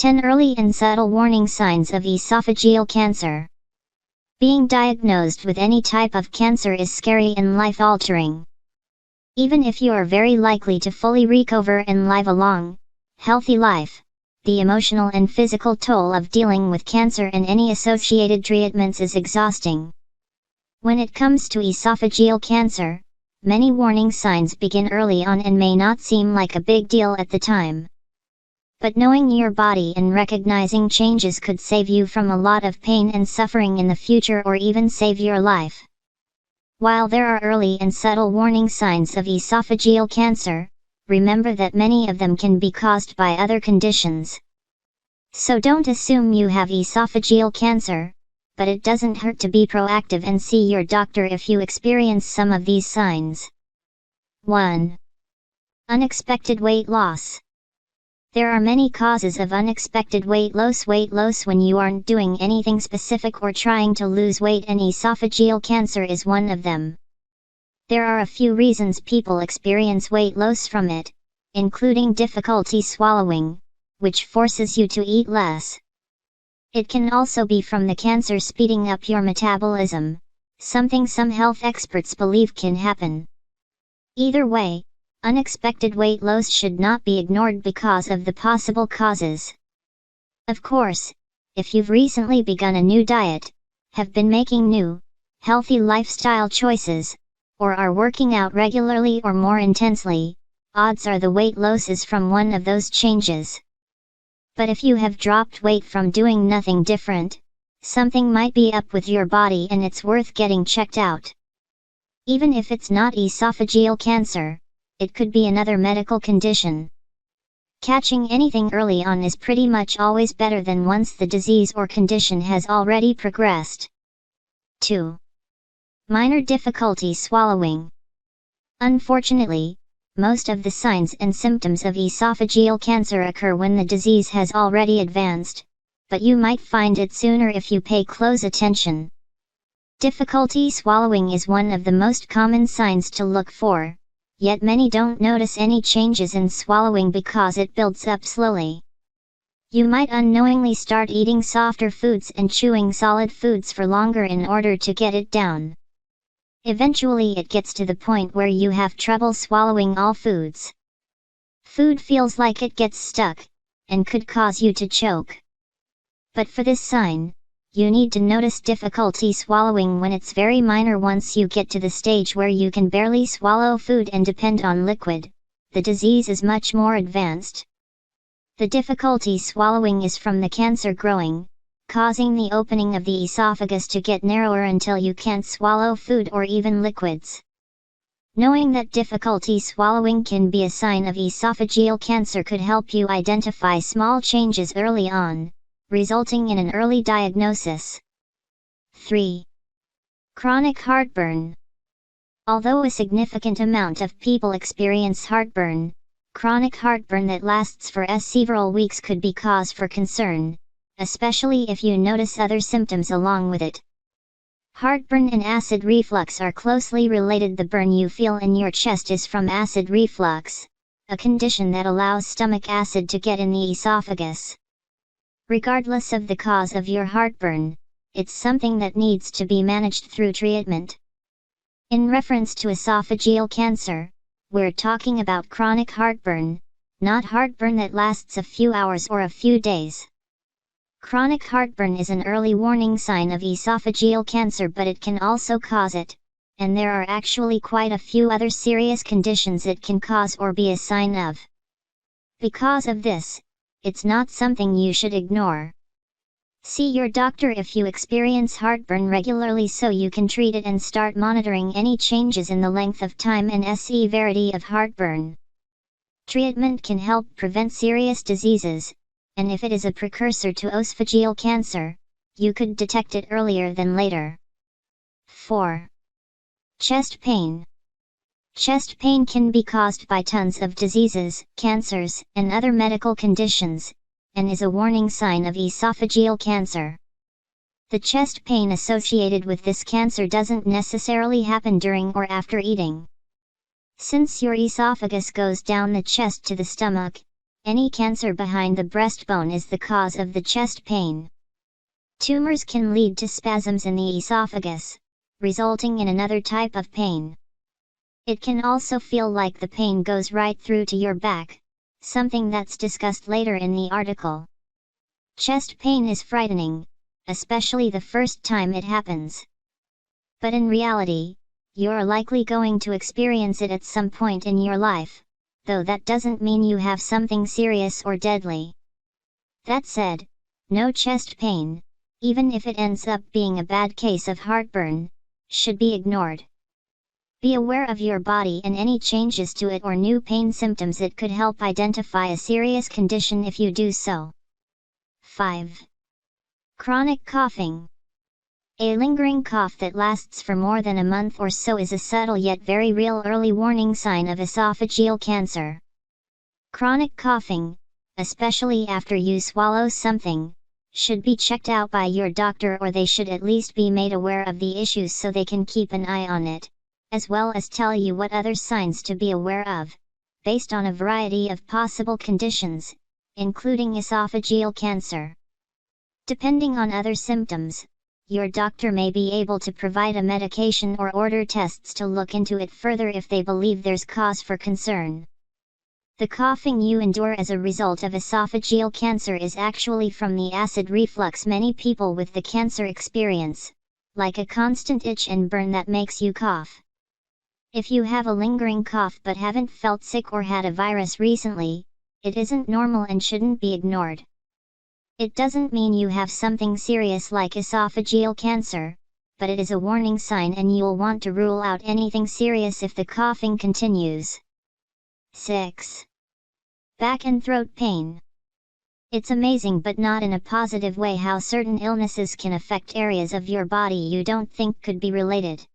10 Early and Subtle Warning Signs of Esophageal Cancer. Being diagnosed with any type of cancer is scary and life-altering. Even if you are very likely to fully recover and live a long, healthy life, the emotional and physical toll of dealing with cancer and any associated treatments is exhausting. When it comes to esophageal cancer, many warning signs begin early on and may not seem like a big deal at the time. But knowing your body and recognizing changes could save you from a lot of pain and suffering in the future or even save your life. While there are early and subtle warning signs of esophageal cancer, remember that many of them can be caused by other conditions. So don't assume you have esophageal cancer, but it doesn't hurt to be proactive and see your doctor if you experience some of these signs. 1. Unexpected weight loss. There are many causes of unexpected weight loss when you aren't doing anything specific or trying to lose weight, and esophageal cancer is one of them. There are a few reasons people experience weight loss from it, including difficulty swallowing, which forces you to eat less. It can also be from the cancer speeding up your metabolism, something some health experts believe can happen. Either way, unexpected weight loss should not be ignored because of the possible causes. Of course, if you've recently begun a new diet, have been making new, healthy lifestyle choices, or are working out regularly or more intensely, odds are the weight loss is from one of those changes. But if you have dropped weight from doing nothing different, something might be up with your body and it's worth getting checked out. Even if it's not esophageal cancer, it could be another medical condition. Catching anything early on is pretty much always better than once the disease or condition has already progressed. 2. Minor difficulty swallowing. Unfortunately, most of the signs and symptoms of esophageal cancer occur when the disease has already advanced, but you might find it sooner if you pay close attention. Difficulty swallowing is one of the most common signs to look for, yet many don't notice any changes in swallowing because it builds up slowly. You might unknowingly start eating softer foods and chewing solid foods for longer in order to get it down. Eventually it gets to the point where you have trouble swallowing all foods. Food feels like it gets stuck, and could cause you to choke. But for this sign, you need to notice difficulty swallowing when it's very minor. Once you get to the stage where you can barely swallow food and depend on liquid, the disease is much more advanced. The difficulty swallowing is from the cancer growing, causing the opening of the esophagus to get narrower until you can't swallow food or even liquids. Knowing that difficulty swallowing can be a sign of esophageal cancer could help you identify small changes early on, resulting in an early diagnosis. 3. Chronic heartburn. Although a significant amount of people experience heartburn, chronic heartburn that lasts for several weeks could be cause for concern, especially if you notice other symptoms along with it. Heartburn and acid reflux are closely related. The burn you feel in your chest is from acid reflux, a condition that allows stomach acid to get in the esophagus. Regardless of the cause of your heartburn, it's something that needs to be managed through treatment. In reference to esophageal cancer, we're talking about chronic heartburn, not heartburn that lasts a few hours or a few days. Chronic heartburn is an early warning sign of esophageal cancer, but it can also cause it, and there are actually quite a few other serious conditions it can cause or be a sign of. Because of this, it's not something you should ignore. See your doctor if you experience heartburn regularly so you can treat it and start monitoring any changes in the length of time and severity of heartburn. Treatment can help prevent serious diseases, and if it is a precursor to esophageal cancer, you could detect it earlier than later. 4. Chest pain. Chest pain can be caused by tons of diseases, cancers, and other medical conditions, and is a warning sign of esophageal cancer. The chest pain associated with this cancer doesn't necessarily happen during or after eating. Since your esophagus goes down the chest to the stomach, Any cancer behind the breastbone is the cause of the chest pain. Tumors can lead to spasms in the esophagus, resulting in another type of pain. It can also feel like the pain goes right through to your back, something that's discussed later in the article. Chest pain is frightening, especially the first time it happens. But in reality, you're likely going to experience it at some point in your life, though that doesn't mean you have something serious or deadly. That said, no chest pain, even if it ends up being a bad case of heartburn, should be ignored. Be aware of your body and any changes to it or new pain symptoms. It could help identify a serious condition if you do so. 5. Chronic coughing. A lingering cough that lasts for more than a month or so is a subtle yet very real early warning sign of esophageal cancer. Chronic coughing, especially after you swallow something, should be checked out by your doctor, or they should at least be made aware of the issues so they can keep an eye on it, as well as tell you what other signs to be aware of, based on a variety of possible conditions, including esophageal cancer. Depending on other symptoms, your doctor may be able to provide a medication or order tests to look into it further if they believe there's cause for concern. The coughing you endure as a result of esophageal cancer is actually from the acid reflux many people with the cancer experience, like a constant itch and burn that makes you cough. If you have a lingering cough but haven't felt sick or had a virus recently, it isn't normal and shouldn't be ignored. It doesn't mean you have something serious like esophageal cancer, but it is a warning sign and you'll want to rule out anything serious if the coughing continues. 6. Back and throat pain. It's amazing, but not in a positive way, how certain illnesses can affect areas of your body you don't think could be related.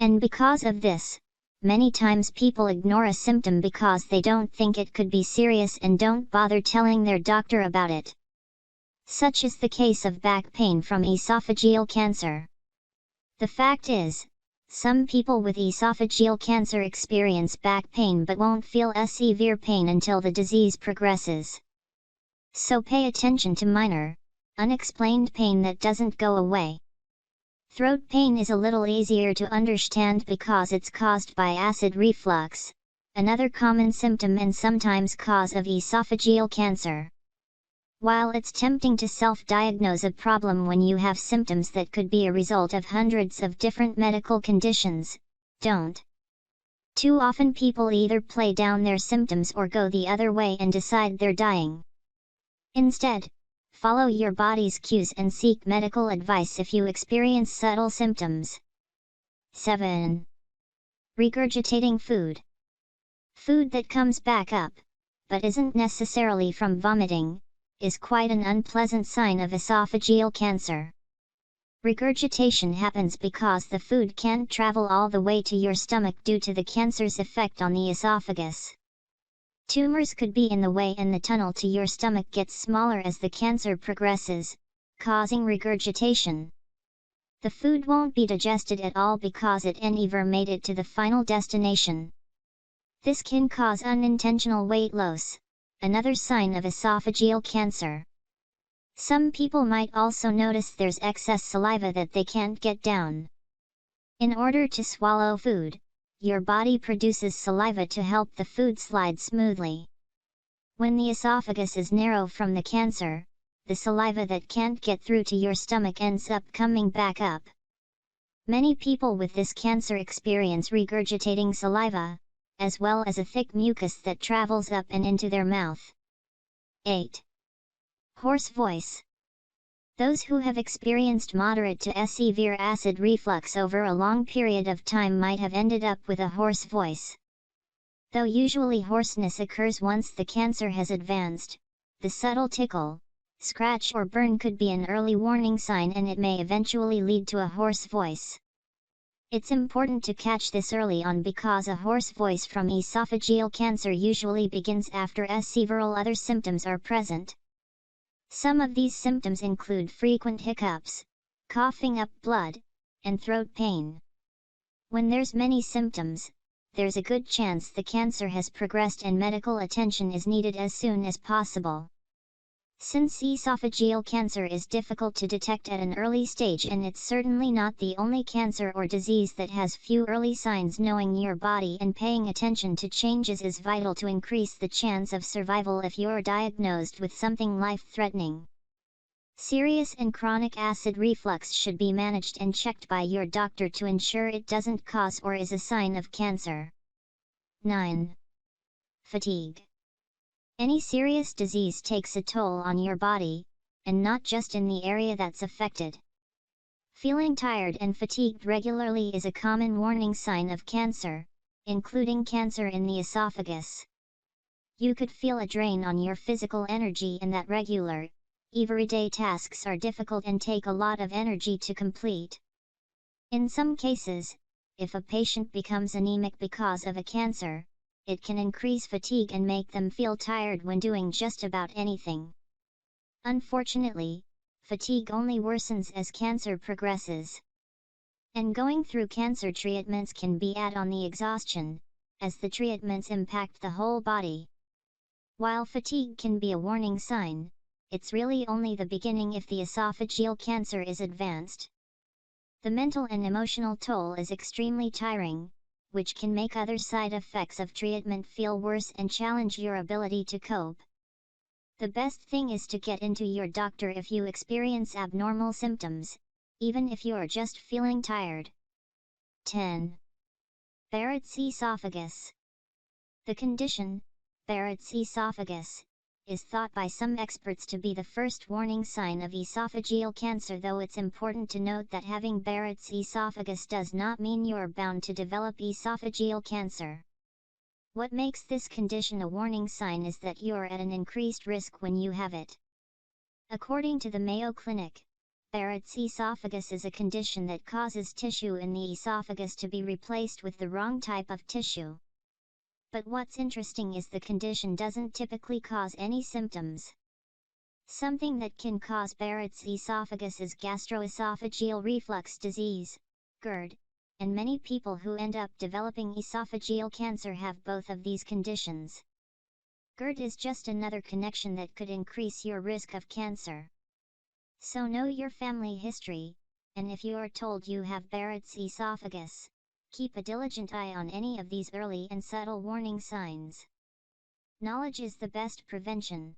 And because of this, many times people ignore a symptom because they don't think it could be serious and don't bother telling their doctor about it. Such is the case of back pain from esophageal cancer. The fact is, some people with esophageal cancer experience back pain but won't feel a severe pain until the disease progresses. So pay attention to minor, unexplained pain that doesn't go away. Throat pain is a little easier to understand because it's caused by acid reflux, another common symptom and sometimes cause of esophageal cancer. While it's tempting to self-diagnose a problem when you have symptoms that could be a result of hundreds of different medical conditions, don't. Too often people either play down their symptoms or go the other way and decide they're dying. Instead, follow your body's cues and seek medical advice if you experience subtle symptoms. 7. Regurgitating food. Food that comes back up, but isn't necessarily from vomiting, is quite an unpleasant sign of esophageal cancer. Regurgitation happens because the food can't travel all the way to your stomach due to the cancer's effect on the esophagus. Tumors could be in the way and the tunnel to your stomach gets smaller as the cancer progresses, causing regurgitation. The food won't be digested at all because it never made it to the final destination. This can cause unintentional weight loss, another sign of esophageal cancer. Some people might also notice there's excess saliva that they can't get down. In order to swallow food, your body produces saliva to help the food slide smoothly. When the esophagus is narrow from the cancer, the saliva that can't get through to your stomach ends up coming back up. Many people with this cancer experience regurgitating saliva, as well as a thick mucus that travels up and into their mouth. 8. Hoarse voice. Those who have experienced moderate to severe acid reflux over a long period of time might have ended up with a hoarse voice. Though usually hoarseness occurs once the cancer has advanced, the subtle tickle, scratch or burn could be an early warning sign and it may eventually lead to a hoarse voice. It's important to catch this early on because a hoarse voice from esophageal cancer usually begins after several other symptoms are present. Some of these symptoms include frequent hiccups, coughing up blood, and throat pain. When there's many symptoms, there's a good chance the cancer has progressed and medical attention is needed as soon as possible. Since esophageal cancer is difficult to detect at an early stage and it's certainly not the only cancer or disease that has few early signs, knowing your body and paying attention to changes is vital to increase the chance of survival if you're diagnosed with something life-threatening. Serious and chronic acid reflux should be managed and checked by your doctor to ensure it doesn't cause or is a sign of cancer. 9. Fatigue. Any serious disease takes a toll on your body, and not just in the area that's affected. Feeling tired and fatigued regularly is a common warning sign of cancer, including cancer in the esophagus. You could feel a drain on your physical energy and that regular, everyday tasks are difficult and take a lot of energy to complete. In some cases, if a patient becomes anemic because of a cancer, it can increase fatigue and make them feel tired when doing just about anything. Unfortunately, fatigue only worsens as cancer progresses. And going through cancer treatments can be add on the exhaustion, as the treatments impact the whole body. While fatigue can be a warning sign, it's really only the beginning if the esophageal cancer is advanced. The mental and emotional toll is extremely tiring, which can make other side effects of treatment feel worse and challenge your ability to cope. The best thing is to get into your doctor if you experience abnormal symptoms, even if you are just feeling tired. 10. Barrett's esophagus. The condition, Barrett's esophagus, is thought by some experts to be the first warning sign of esophageal cancer, though it's important to note that having Barrett's esophagus does not mean you're bound to develop esophageal cancer. What makes this condition a warning sign is that you're at an increased risk when you have it. According to the Mayo Clinic, Barrett's esophagus is a condition that causes tissue in the esophagus to be replaced with the wrong type of tissue. But what's interesting is the condition doesn't typically cause any symptoms. Something that can cause Barrett's esophagus is gastroesophageal reflux disease, GERD, and many people who end up developing esophageal cancer have both of these conditions. GERD is just another connection that could increase your risk of cancer. So know your family history, and if you are told you have Barrett's esophagus, keep a diligent eye on any of these early and subtle warning signs. Knowledge is the best prevention.